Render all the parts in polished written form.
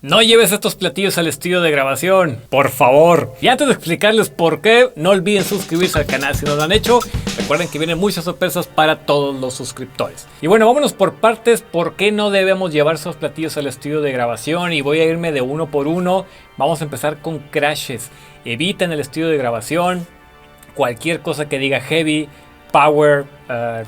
No lleves estos platillos al estudio de grabación, por favor. Y antes de explicarles por qué, no olviden suscribirse al canal si no lo han hecho. Recuerden que vienen muchas sorpresas para todos los suscriptores. Y bueno, vámonos por partes. ¿Por qué no debemos llevar esos platillos al estudio de grabación? Y voy a irme de uno por uno. Vamos a empezar con crashes. Evita en el estudio de grabación cualquier cosa que diga heavy, power,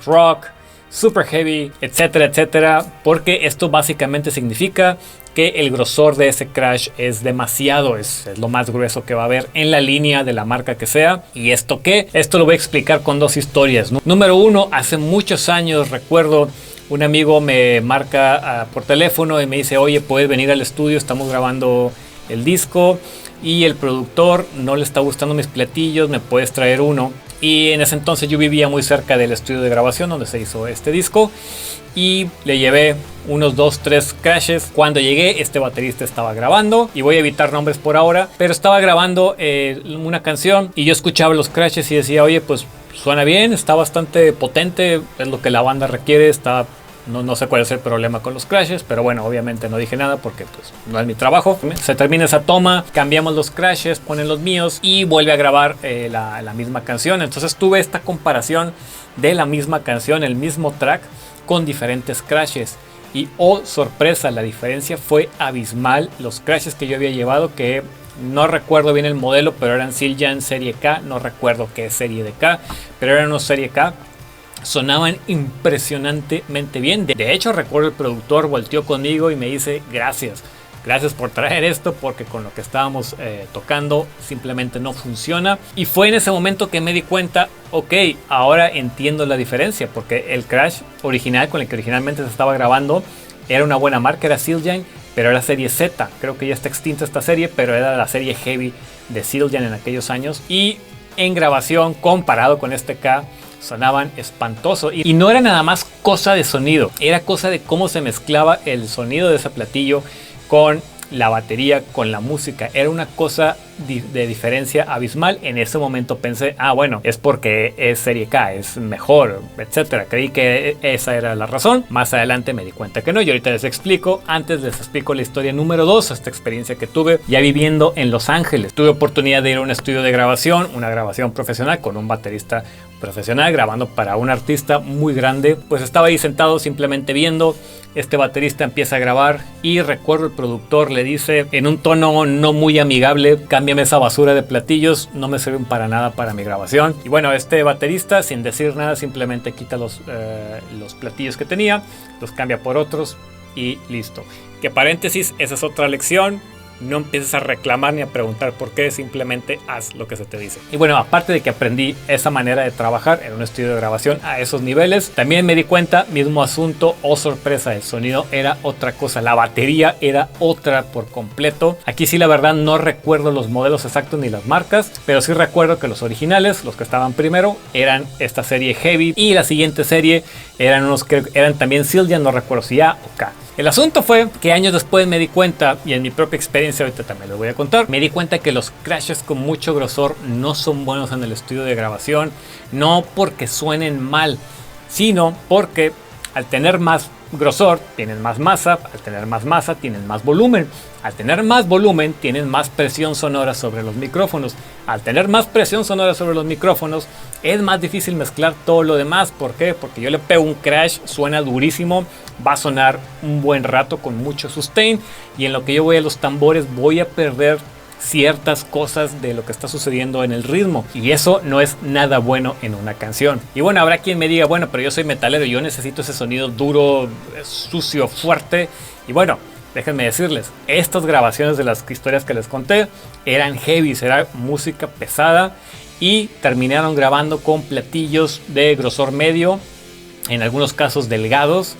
rock, super heavy, etcétera, etcétera, porque esto básicamente significa que el grosor de ese crash es demasiado, es lo más grueso que va a haber en la línea de la marca que sea. ¿Y esto qué? Esto lo voy a explicar con dos historias. Número uno, hace muchos años recuerdo un amigo me marca por teléfono y me dice, oye, puedes venir al estudio, estamos grabando el disco y el productor no le está gustando mis platillos, me puedes traer uno. Y en ese entonces yo vivía muy cerca del estudio de grabación donde se hizo este disco y le llevé unos 2-3 crashes. Cuando llegué, este baterista estaba grabando, y voy a evitar nombres por ahora, pero estaba grabando una canción y yo escuchaba los crashes y decía, oye, pues suena bien, está bastante potente, es lo que la banda requiere, está... No sé cuál es el problema con los crashes, pero bueno, obviamente no dije nada porque pues no es mi trabajo. Se termina esa toma, cambiamos los crashes, ponen los míos y vuelve a grabar la misma canción. Entonces tuve esta comparación de la misma canción, el mismo track, con diferentes crashes. Y oh sorpresa, la diferencia fue abismal. Los crashes que yo había llevado, que no recuerdo bien el modelo, pero eran Zildjian serie K, no recuerdo qué serie de K, pero eran unos serie K. Sonaban impresionantemente bien. De hecho, recuerdo el productor volteó conmigo y me dice, gracias por traer esto, porque con lo que estábamos tocando simplemente no funciona. Y fue en ese momento que me di cuenta, ok, ahora entiendo la diferencia, porque el crash original con el que originalmente se estaba grabando era una buena marca, era Zildjian, pero era serie Z. Creo que ya está extinta esta serie, pero era la serie heavy de Zildjian en aquellos años. Y en grabación, comparado con este K, sonaban espantoso. Y no era nada más cosa de sonido, era cosa de cómo se mezclaba el sonido de ese platillo con la batería, con la música. Era una cosa de diferencia abismal. En ese momento pensé, bueno, es porque es serie K, es mejor, etcétera. Creí que esa era la razón. Más adelante me di cuenta que no, y ahorita les explico. Antes les explico la historia número 2, esta experiencia que tuve ya viviendo en Los Ángeles. Tuve oportunidad de ir a un estudio de grabación, una grabación profesional con un baterista profesional grabando para un artista muy grande. Pues estaba ahí sentado simplemente viendo. Este baterista empieza a grabar y recuerdo el productor le dice en un tono no muy amigable, cámbiame esa basura de platillos, no me sirven para nada para mi grabación. Y bueno, este baterista sin decir nada simplemente quita los platillos que tenía, los cambia por otros y listo. Que paréntesis, esa es otra lección. No empieces a reclamar ni a preguntar por qué, simplemente haz lo que se te dice. Y bueno, aparte de que aprendí esa manera de trabajar en un estudio de grabación a esos niveles, también me di cuenta, mismo asunto, oh sorpresa, el sonido era otra cosa, la batería era otra por completo. Aquí sí la verdad no recuerdo los modelos exactos ni las marcas, pero sí recuerdo que los originales, los que estaban primero, eran esta serie Heavy, y la siguiente serie eran unos que eran también Zildjian, no recuerdo si A o K. El asunto fue que años después me di cuenta, y en mi propia experiencia ahorita también lo voy a contar, me di cuenta que los crashes con mucho grosor no son buenos en el estudio de grabación, no porque suenen mal, sino porque al tener más grosor tienen más masa, al tener más masa tienen más volumen, al tener más volumen tienen más presión sonora sobre los micrófonos, al tener más presión sonora sobre los micrófonos es más difícil mezclar todo lo demás. ¿Por qué? Porque yo le pego un crash, suena durísimo, va a sonar un buen rato con mucho sustain, y en lo que yo voy a los tambores voy a perder ciertas cosas de lo que está sucediendo en el ritmo, y eso no es nada bueno en una canción. Y bueno, habrá quien me diga, bueno, pero yo soy metalero, yo necesito ese sonido duro, sucio, fuerte. Y bueno, déjenme decirles, estas grabaciones de las historias que les conté eran heavy, era música pesada, y terminaron grabando con platillos de grosor medio, en algunos casos delgados,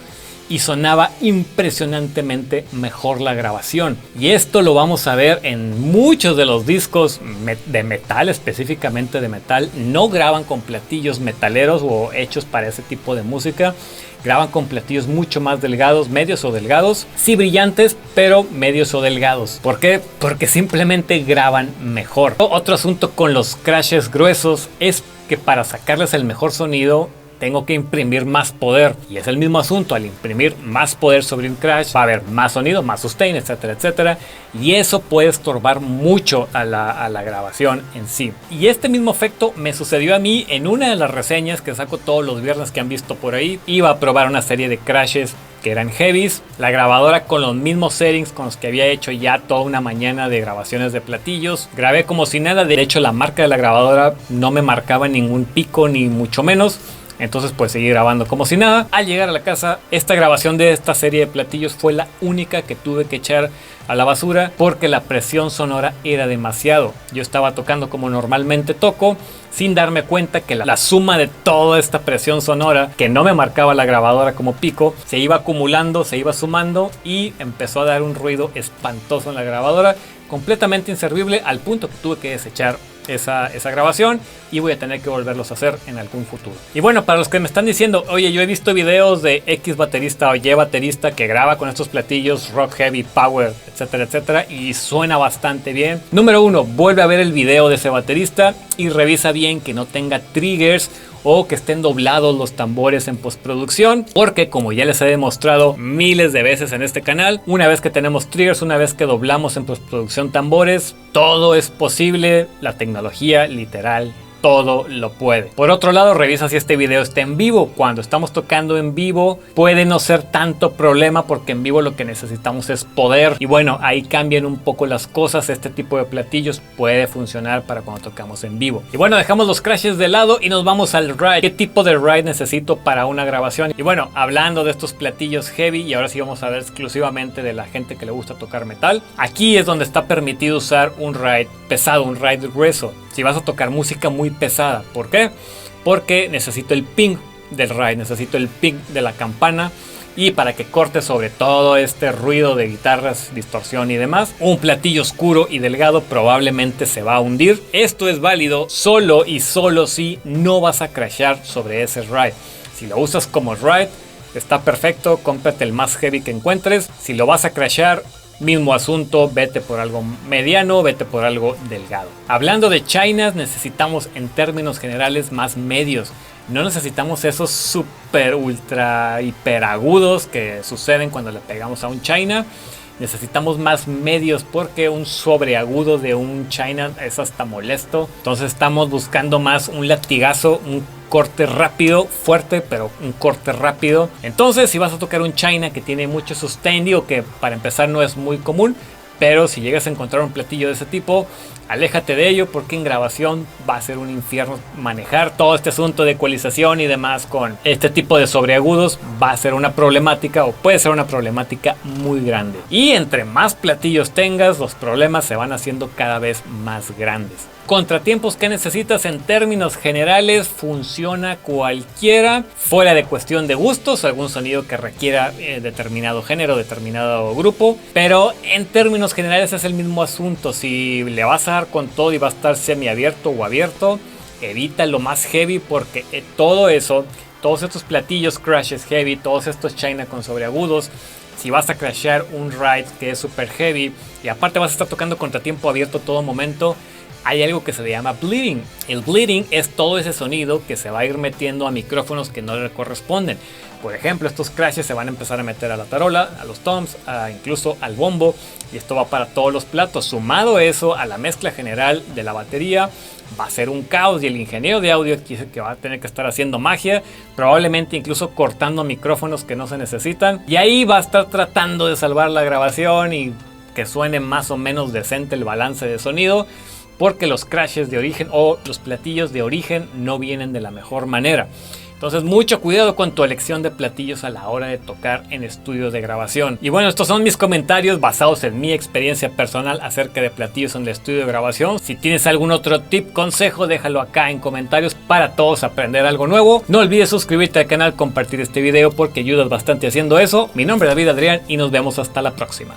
y sonaba impresionantemente mejor la grabación. Y esto lo vamos a ver en muchos de los discos de metal, específicamente de metal. No graban con platillos metaleros o hechos para ese tipo de música. Graban con platillos mucho más delgados, medios o delgados. Sí brillantes, pero medios o delgados. ¿Por qué? Porque simplemente graban mejor. Otro asunto con los crashes gruesos es que para sacarles el mejor sonido tengo que imprimir más poder. Y es el mismo asunto, al imprimir más poder sobre un crash va a haber más sonido, más sustain, etcétera, etcétera. Y eso puede estorbar mucho a la grabación en sí. Y este mismo efecto me sucedió a mí en una de las reseñas que saco todos los viernes que han visto por ahí. Iba a probar una serie de crashes que eran heavies, la grabadora con los mismos settings con los que había hecho ya toda una mañana de grabaciones de platillos. Grabé como si nada, de hecho la marca de la grabadora no me marcaba ningún pico ni mucho menos. Entonces pues seguí grabando como si nada. Al llegar a la casa, esta grabación de esta serie de platillos fue la única que tuve que echar a la basura porque la presión sonora era demasiado. Yo estaba tocando como normalmente toco, sin darme cuenta que la suma de toda esta presión sonora que no me marcaba la grabadora como pico se iba acumulando, se iba sumando y empezó a dar un ruido espantoso en la grabadora, completamente inservible, al punto que tuve que desechar esa grabación y voy a tener que volverlos a hacer en algún futuro. Y bueno, para los que me están diciendo, oye, yo he visto videos de X baterista o Y baterista que graba con estos platillos rock, heavy, power, etcétera, etcétera, y suena bastante bien. Número 1, vuelve a ver el video de ese baterista y revisa bien que no tenga triggers o que estén doblados los tambores en postproducción, porque como ya les he demostrado miles de veces en este canal, una vez que tenemos triggers, una vez que doblamos en postproducción tambores, todo es posible. La tecnología literal todo lo puede. Por otro lado, revisa si este video está en vivo. Cuando estamos tocando en vivo puede no ser tanto problema porque en vivo lo que necesitamos es poder. Y bueno, ahí cambian un poco las cosas. Este tipo de platillos puede funcionar para cuando tocamos en vivo. Y bueno, dejamos los crashes de lado y nos vamos al ride. ¿Qué tipo de ride necesito para una grabación? Y bueno, hablando de estos platillos heavy, y ahora sí vamos a ver exclusivamente de la gente que le gusta tocar metal. Aquí es donde está permitido usar un ride pesado, un ride grueso. Si vas a tocar música muy pesada. ¿Por qué? Porque necesito el ping del ride, necesito el ping de la campana. Y para que corte sobre todo este ruido de guitarras, distorsión y demás, un platillo oscuro y delgado probablemente se va a hundir. Esto es válido solo y solo si no vas a crashear sobre ese ride. Si lo usas como ride, está perfecto, cómprate el más heavy que encuentres. Si lo vas a crashear, mismo asunto, vete por algo mediano, vete por algo delgado. Hablando de chinas, necesitamos en términos generales más medios. No necesitamos esos super ultra hiper agudos que suceden cuando le pegamos a un china. Necesitamos más medios porque un sobreagudo de un china es hasta molesto. Entonces estamos buscando más un latigazo, un corte rápido, fuerte, pero un corte rápido. Entonces si vas a tocar un china que tiene mucho sustain, digo que para empezar no es muy común, pero si llegas a encontrar un platillo de ese tipo, aléjate de ello porque en grabación va a ser un infierno manejar todo este asunto de ecualización y demás con este tipo de sobreagudos. Va a ser una problemática o puede ser una problemática muy grande. Y entre más platillos tengas, los problemas se van haciendo cada vez más grandes. Contratiempos que necesitas en términos generales, funciona cualquiera, fuera de cuestión de gustos, algún sonido que requiera determinado género, determinado grupo, pero en términos generales es el mismo asunto. Si le vas a dar con todo y va a estar semiabierto o abierto, evita lo más heavy porque todo eso, todos estos platillos crashes heavy, todos estos china con sobreagudos, si vas a crashear un ride que es super heavy y aparte vas a estar tocando contratiempo abierto todo momento, hay algo que se le llama bleeding. El bleeding es todo ese sonido que se va a ir metiendo a micrófonos que no le corresponden. Por ejemplo, estos crashes se van a empezar a meter a la tarola, a los toms, incluso al bombo, y esto va para todos los platos. Sumado eso a la mezcla general de la batería, va a ser un caos y el ingeniero de audio que va a tener que estar haciendo magia, probablemente incluso cortando micrófonos que no se necesitan, y ahí va a estar tratando de salvar la grabación y que suene más o menos decente el balance de sonido, porque los crashes de origen o los platillos de origen no vienen de la mejor manera. Entonces mucho cuidado con tu elección de platillos a la hora de tocar en estudios de grabación. Y bueno, estos son mis comentarios basados en mi experiencia personal acerca de platillos en el estudio de grabación. Si tienes algún otro tip, consejo, déjalo acá en comentarios para todos aprender algo nuevo. No olvides suscribirte al canal, compartir este video porque ayudas bastante haciendo eso. Mi nombre es David Adrián y nos vemos hasta la próxima.